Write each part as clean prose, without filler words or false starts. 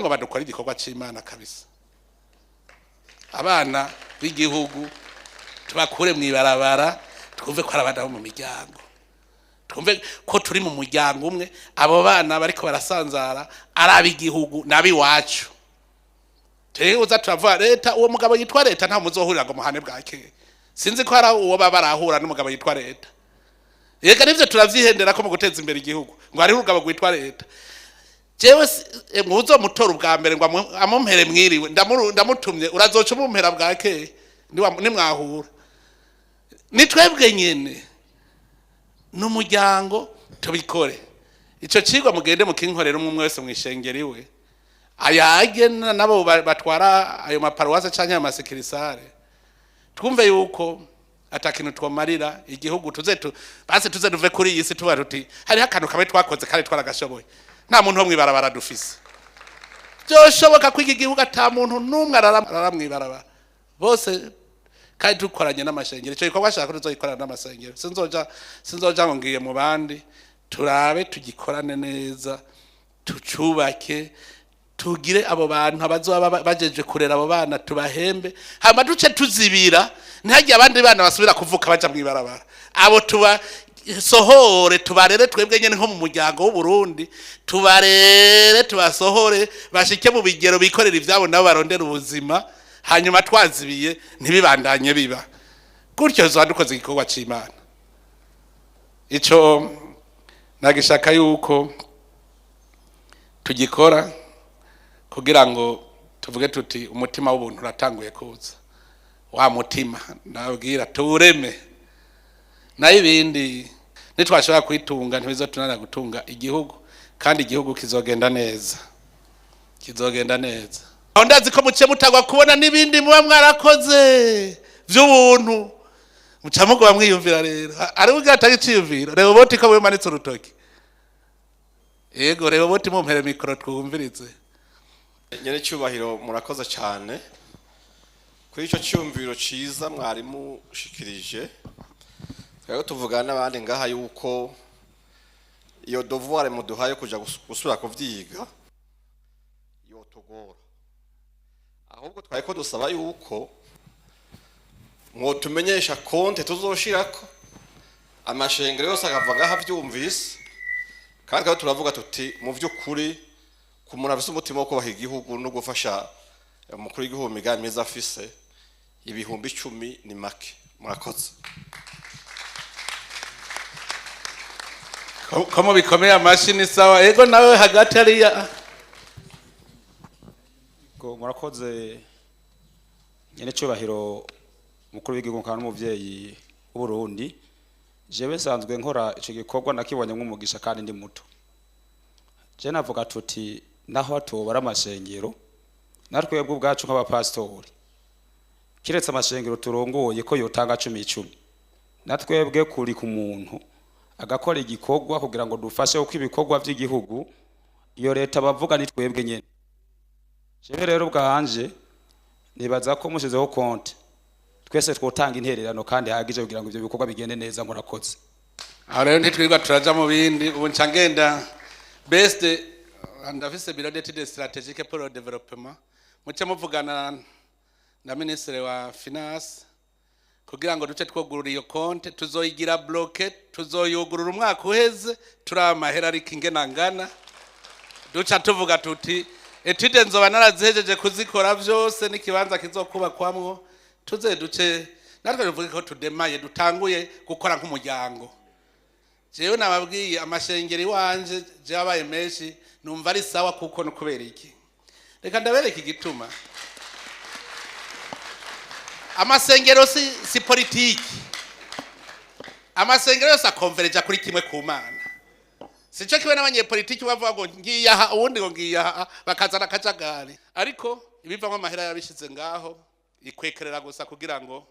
ngo badukora igikorwa c'Imana kabisa. Abana b'igihugu tubakure mw'ibarabara, twumve ko arabana mu miryango, twumve ko turi mu muryango umwe. Abo bana bariko barasanzara arabi igihugu nabi wacu. Uza turavuga leta, uwo mugabo yitwa leta nta muzohurira ngo muhane bwake. Sinzi ko ara uwo baba barahura n'umugabo yitwa leta. Yega nivyo turavyihendera ko mu guteza imbere igihugu ngo ari urugabo gwitwa leta. Jewe muzo mutora ubwa mbere ngo amumpere mwiriwe ndamutumye urazoca umumpera bwake ni mwahura. Ni twebwe nyene n'umuryango tubikore. Ico cigwa mugende mukinkorera umwe wese mwishengeriwe. Ayage nabo batwara ayo maparuwase canke amasekirisare. Twumve yuko atakintu twomarira igihugu base tuze duve kuri iyi si tuba tuti hari akantu kamwe twakoze kare twaragashoboye. Nta muntu wo mw'ibarabara dufise. Vyoshoboka ko iki gihugu atamuntu numwe arara mw'ibarabara. Bose kandi dukoranye n'amashengero. Ico gikorwa shaka tuzoyikorana n'amasengero. Sinzoja ngo ngiye mu bandi. Turabe tugikorane neza, tucubake, tugire abo bantu abazoba bajeje kurera abo bana tubahembe. Hama duce tuzibira ntihagiye abandi bana basubira kuvuka baja mw'ibarabara. Abo tuba sohore tubarere twebwe nyene nko mu muryango w'u Burundi, tubarere tubasohore bashike mu bigero bikorera ivyabo nabo barondera ubuzima, hanyuma twazibiye ntibibandanye biba gutyo. Zo dukoze igikorwa c'Imana. Ico nagishaka yuko tugikora kugira ngo tuvuge tuti umutima w'ubuntu uratanguye kuza. Wa mutima nabwira tuwureme, nayo ibindi nitwashobora kwitunga ntibizotunanira gutunga igihugu, kandi igihugu kizogenda neza, kizogenda neza. Aho ndazi ko muce mutagwa kubona n'ibindi muba mwarakoze vy'ubuntu, muca mugoba mwiyumvira rero. Ari bugira atagiciyumvira rero boti ko wemanitse urutoki. Yego rero boti mumpere mikoro twumvirize. Nyenicubahiro murakoze cyane kuri ico cyumviro ciza mwarimu shikirije. Rero tuvugana n'abandi ngaha yuko iyo devoir muduhaye kuja gusura kuvyiga yo tugora, ahubwo twaye ko dusaba yuko mwotumenyesha konte tuzoshirako amashengero yose akava ngaha vyumvise, kandi kandi turavuga tuti mu vy'ukuri ku muntu afise umutima wo kubaha igihugu no gufasha umukuru w'igihugu migambi myiza afise, ibihumbi 10 ni make. Murakoze. Komo bikomeye amashini sawa. Ego nawe hagati hariya. Ko murakoze Nyenicubahiro mukuru w'igihugu kandi n'umuvyeyi w'u Burundi. Jewe sanzwe nkora ico gikorwa nakibonye nk'umugisha kandi ndi muto. Je navuga tuti naho atobara amashengero natwebwe ubwacu nk'abapastori, kiretse amashengero turongoye ko yotanga 10 natwebwe kuri ku muntu agakora igikorwa kugira ngo dufashe uko ibikorwa by'igihugu iyo leta bavuga ni twebwe nyene. Jewe rero bwanje nibaza ko mushizeho konte twese twotanga intererano kandi hagije kugira ngo ivyo bikorwa bigende neza. Murakoze. Aho rero ntitwirirwa turaja mu bindi. Ubu ncangenda best ndafise biro d'études stratégiques pour le développement. Muce muvugana na ministre wa finance kugira ngo duce twogurura iyo konte, tuzoyigira bloqué, tuzoyugurura umwaka uheze turamahera ariko ingenangana. Duca tuvuga tuti etude nzoba narazihejeje kuzikora vyose n'ikibanza kizokubakwamwo, tuze duce natwe tuvuge ko tudemaye dutanguye gukora nk'umuryango. Jewe nababwiye amashengeri wanje je abaye menshi numva ari sawa kuko no kubera iki. Reka ndabereka igituma. Amasengero si politiki. Amasengero yose akonvereja kuri kimwe ku Mana. Sico kibe n'abanye politiki bavuga ngo ngiyaha ubundi ngo ngiyaha bakazana kajagari. Ariko ibivamwe amahera yabishize ngaho ikwekerera gusa kugira ngo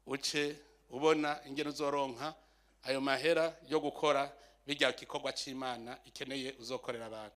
uce ubona ingene uzoronka ayo mahera yo gukora bijya kikorwa c'Imana ikeneye uzokorera abantu.